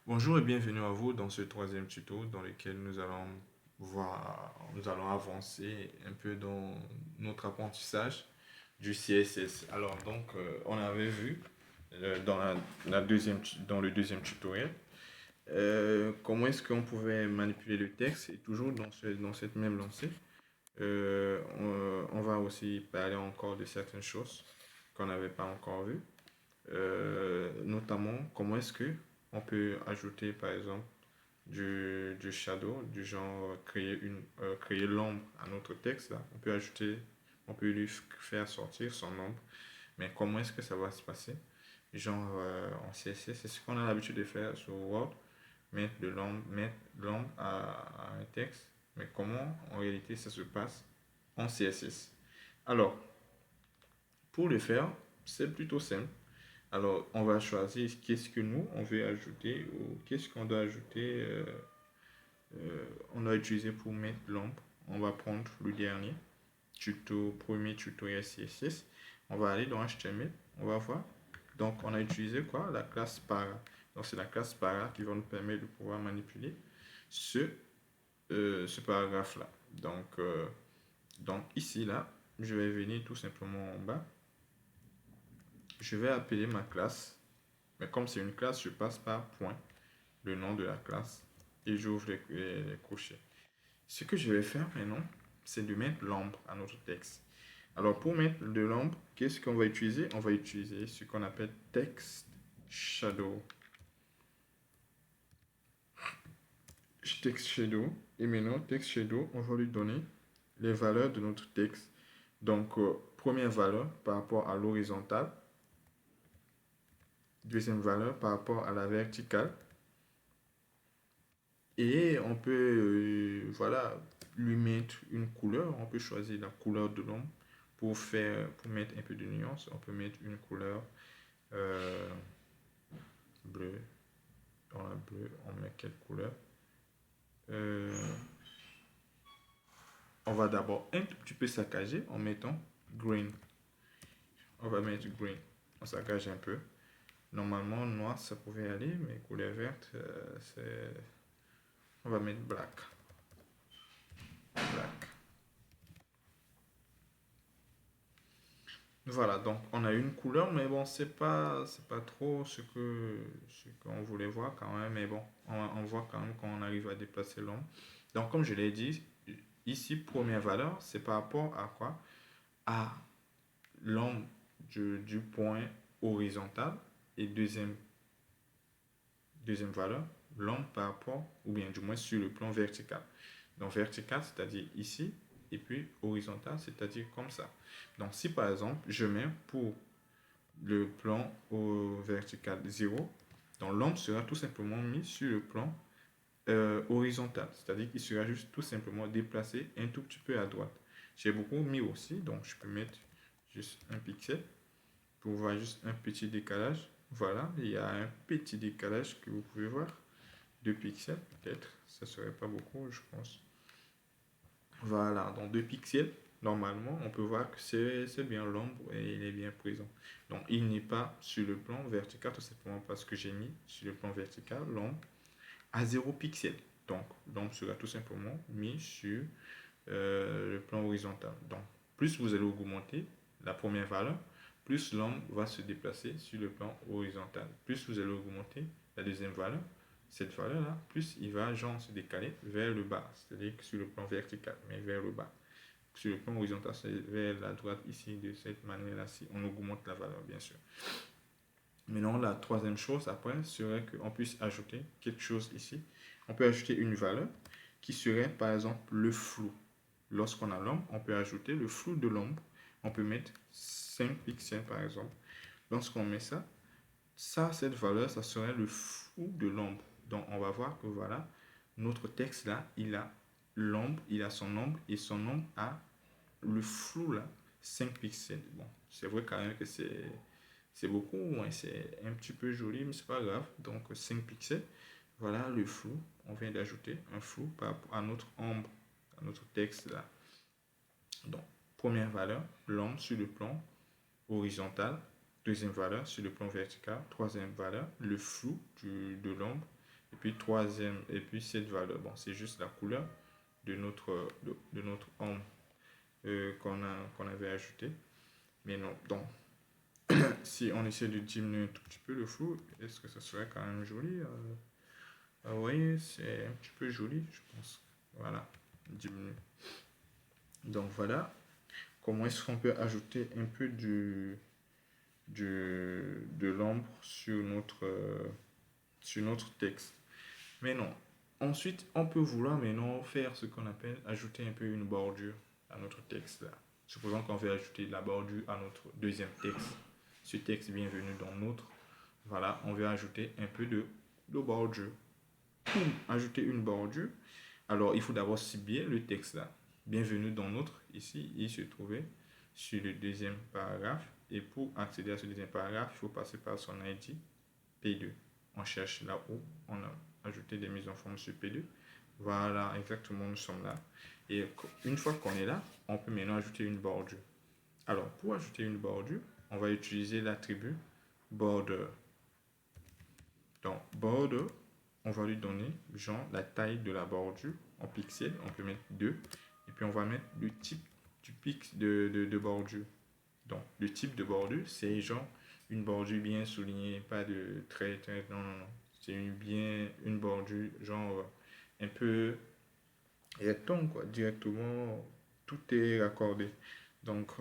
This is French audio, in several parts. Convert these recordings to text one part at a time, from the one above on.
Bonjour et bienvenue à vous dans ce troisième tuto dans lequel nous allons avancer un peu dans notre apprentissage du CSS. On avait vu dans dans le deuxième tutoriel comment est-ce qu'on pouvait manipuler le texte et toujours dans cette même lancée. On va aussi parler encore de certaines choses qu'on n'avait pas encore vues. Notamment comment est-ce que on peut ajouter par exemple du shadow, du genre créer l'ombre à notre texte là. On peut lui faire sortir son ombre. Mais comment est-ce que ça va se passer? En CSS, c'est ce qu'on a l'habitude de faire sur Word, mettre l'ombre à un texte. Mais comment en réalité ça se passe en CSS? Alors, pour le faire, c'est plutôt simple. Alors, on va choisir qu'est-ce que nous, on veut ajouter ou qu'est-ce qu'on doit ajouter, on doit utiliser pour mettre l'ombre. On va prendre le dernier, premier tutoriel CSS. On va aller dans HTML, on va voir. Donc, on a utilisé quoi? La classe para. Donc, c'est la classe para qui va nous permettre de pouvoir manipuler ce, ce paragraphe-là. Donc, ici, là, je vais venir tout simplement en bas. Je vais appeler ma classe. Mais comme c'est une classe, je passe par point, le nom de la classe, et j'ouvre les crochets. Ce que je vais faire maintenant, c'est de mettre l'ombre à notre texte. Alors pour mettre de l'ombre, qu'est-ce qu'on va utiliser? On va utiliser ce qu'on appelle text shadow. Text shadow. Et maintenant, text shadow, on va lui donner les valeurs de notre texte. Donc, première valeur par rapport à l'horizontale. Deuxième valeur par rapport à la verticale. Et on peut, voilà, lui mettre une couleur. On peut choisir la couleur de l'ombre pour mettre un peu de nuance. On peut mettre une couleur euh, bleue. Dans la bleue, on met quelle couleur? Euh, on va d'abord un tout petit peu saccager en mettant green. On va mettre green. On saccage un peu. Normalement, noir, ça pouvait aller, mais couleur verte, on va mettre black. Black. Voilà, donc on a une couleur, mais bon, c'est pas trop ce qu'on voulait voir quand même, mais bon, on voit quand même qu'on arrive à déplacer l'ombre. Donc, comme je l'ai dit, ici, première valeur, c'est par rapport à quoi? À l'ombre du point horizontal et deuxième valeur, l'ombre par rapport, ou bien du moins sur le plan vertical. Donc vertical, c'est-à-dire ici, et puis horizontal, c'est-à-dire comme ça. Donc si par exemple, je mets pour le plan au vertical 0, donc l'ombre sera tout simplement mis sur le plan horizontal, c'est-à-dire qu'il sera juste tout simplement déplacé un tout petit peu à droite. J'ai beaucoup mis aussi, donc je peux mettre juste un pixel pour voir juste un petit décalage. Voilà, il y a un petit décalage que vous pouvez voir. 2 pixels peut-être, ça serait pas beaucoup, je pense. Voilà, donc 2 pixels, normalement, on peut voir que c'est bien l'ombre et il est bien présent. Donc, il n'est pas sur le plan vertical, tout simplement parce que j'ai mis sur le plan vertical l'ombre à 0 pixel. Donc, l'ombre sera tout simplement mis sur le plan horizontal. Donc, plus vous allez augmenter la première valeur, plus l'ombre va se déplacer sur le plan horizontal. Plus vous allez augmenter la deuxième valeur, cette valeur-là, plus il va genre se décaler vers le bas, c'est-à-dire sur le plan vertical, mais vers le bas. Sur le plan horizontal, c'est vers la droite ici, de cette manière-là, si on augmente la valeur, bien sûr. Maintenant, la troisième chose après serait qu'on puisse ajouter quelque chose ici. On peut ajouter une valeur qui serait par exemple le flou. Lorsqu'on a l'ombre, on peut ajouter le flou de l'ombre. On peut mettre 5 pixels par exemple. Lorsqu'on met ça, cette valeur, ça serait le flou de l'ombre. Donc on va voir que voilà, notre texte là, il a l'ombre, il a son ombre et son ombre a le flou là, 5 pixels. Bon, c'est vrai quand même que c'est beaucoup, hein, c'est un petit peu joli, mais c'est pas grave. Donc 5 pixels, voilà le flou. On vient d'ajouter un flou par rapport à notre ombre, à notre texte là. Donc, première valeur, l'ombre sur le plan horizontal. Deuxième valeur sur le plan vertical. Troisième valeur, le flou de l'ombre Et puis troisième, et puis cette valeur. Bon, c'est juste la couleur de notre ombre qu'on avait ajouté. Mais non, donc, si on essaie de diminuer un tout petit peu le flou, est-ce que ça serait quand même joli oui, c'est un petit peu joli, je pense. Voilà, diminue. Donc voilà, comment est-ce qu'on peut ajouter un peu de l'ombre sur notre texte. Mais non. Ensuite, on peut vouloir maintenant faire ce qu'on appelle ajouter un peu une bordure à notre texte là. Supposons qu'on veut ajouter de la bordure à notre deuxième texte. Ce texte, bienvenue dans notre. Voilà, on veut ajouter un peu de bordure. Pour ajouter une bordure, alors il faut d'abord cibler le texte là. Bienvenue dans notre. Ici, il se trouvait sur le deuxième paragraphe. Et pour accéder à ce deuxième paragraphe, il faut passer par son ID P2. On cherche là où on a ajouté des mises en forme sur P2. Voilà, exactement, nous sommes là. Et une fois qu'on est là, on peut maintenant ajouter une bordure. Alors, pour ajouter une bordure, on va utiliser l'attribut border. Donc, border, on va lui donner, genre, la taille de la bordure en pixels. On peut mettre 2. Et puis, on va mettre le type du pix de bordure. Donc, le type de bordure, c'est genre une bordure bien soulignée, pas de traits, non, non, non. C'est une bordure, genre, un peu rectangle, quoi. Directement, tout est raccordé. Donc,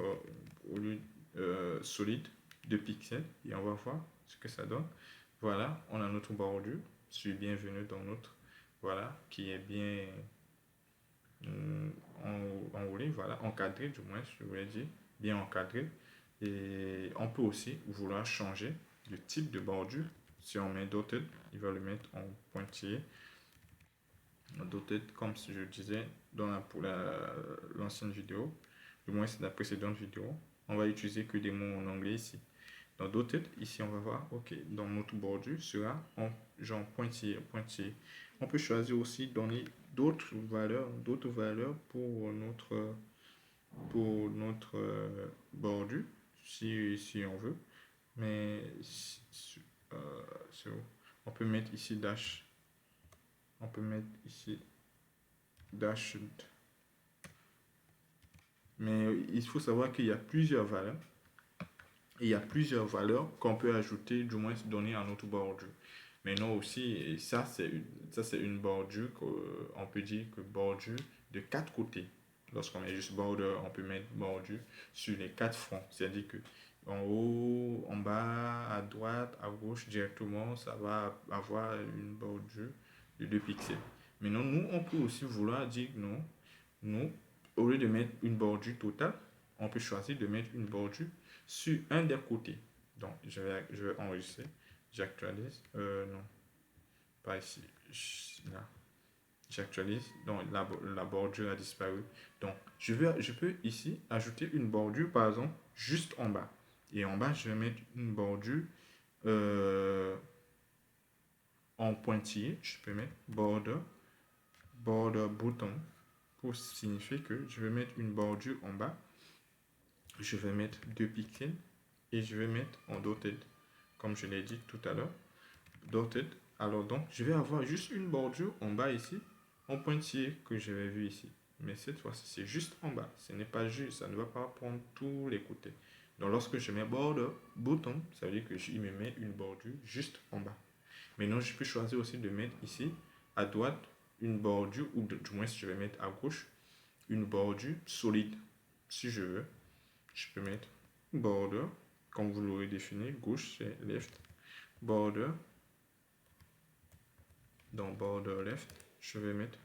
au lieu solide, 2 pixels, et on va voir ce que ça donne. Voilà, on a notre bordure. Suis bienvenue dans notre, voilà, qui est bien enroulé, voilà, encadré, du moins, je voulais dire, bien encadré. Et on peut aussi vouloir changer le type de bordure. Si on met dotted, il va le mettre en pointillé. Dotted, comme si je disais pour l'ancienne vidéo, du moins c'est la précédente vidéo, on va utiliser que des mots en anglais ici. Dans dotted, ici on va voir, ok, dans notre bordure sera en genre pointillé, pointillé. On peut choisir aussi donner d'autres valeurs pour notre bordure, si on veut. Mais c'est où? On peut mettre ici dash. On peut mettre ici dash. Mais il faut savoir qu'il y a plusieurs valeurs. Et il y a plusieurs valeurs qu'on peut ajouter, du moins donner à notre bordure. Mais non aussi, et ça c'est une bordure qu'on peut dire que bordure de 4 côtés. Lorsqu'on met juste border, on peut mettre bordure sur les 4 fronts. C'est-à-dire que en haut, en bas, à droite, à gauche, directement, ça va avoir une bordure de 2 pixels. Mais non, nous, on peut aussi vouloir dire non. Nous, au lieu de mettre une bordure totale, on peut choisir de mettre une bordure sur un des côtés. Donc, je vais enregistrer. J'actualise. Non, pas ici. Là. J'actualise. Donc, la bordure a disparu. Donc, je peux ici ajouter une bordure, par exemple, juste en bas. Et en bas, je vais mettre une bordure en pointillé. Je peux mettre border button pour signifier que je vais mettre une bordure en bas. Je vais mettre 2 pixels et je vais mettre en dotted, comme je l'ai dit tout à l'heure. Dotted. Alors donc, je vais avoir juste une bordure en bas ici, en pointillé que j'avais vu ici. Mais cette fois-ci, c'est juste en bas. Ce n'est pas juste, ça ne va pas prendre tous les côtés. Donc lorsque je mets border button, ça veut dire que je me mets une bordure juste en bas. Maintenant, je peux choisir aussi de mettre ici, à droite, une bordure, ou du moins si je vais mettre à gauche, une bordure solide. Si je veux, je peux mettre border, comme vous l'aurez défini, gauche c'est left, border. Dans border left, je vais mettre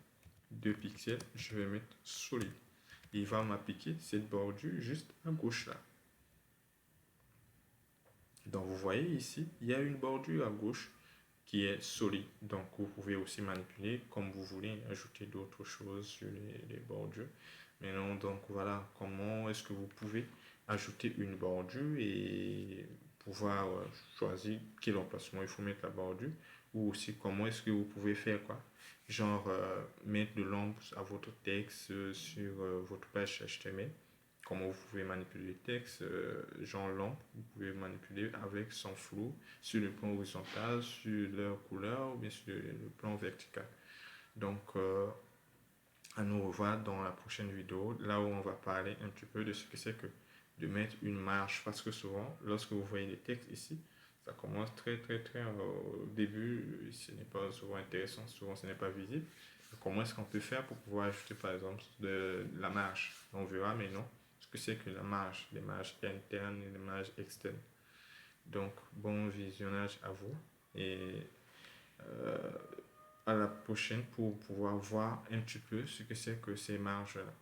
2 pixels, je vais mettre solide. Il va m'appliquer cette bordure juste à gauche là. Donc vous voyez ici, il y a une bordure à gauche qui est solide. Donc vous pouvez aussi manipuler comme vous voulez, ajouter d'autres choses sur les bordures. Mais non, donc voilà, comment est-ce que vous pouvez ajouter une bordure et pouvoir choisir quel emplacement il faut mettre la bordure, ou aussi comment est-ce que vous pouvez faire quoi, genre mettre de l'ombre à votre texte sur votre page HTML, comment vous pouvez manipuler le texte, genre l'ombre, vous pouvez manipuler avec son flou sur le plan horizontal, sur leur couleur ou bien sur le plan vertical. Donc, à nous revoir dans la prochaine vidéo, là où on va parler un petit peu de ce que c'est que de mettre une marge. Parce que souvent, lorsque vous voyez les textes ici, ça commence très au début, ce n'est pas souvent intéressant, souvent ce n'est pas visible. Comment est-ce qu'on peut faire pour pouvoir ajouter par exemple de la marge? On verra, mais non. Ce que c'est que la marge, les marges internes et les marges externes. Donc, bon visionnage à vous et euh, à la prochaine pour pouvoir voir un petit peu ce que c'est que ces marges-là.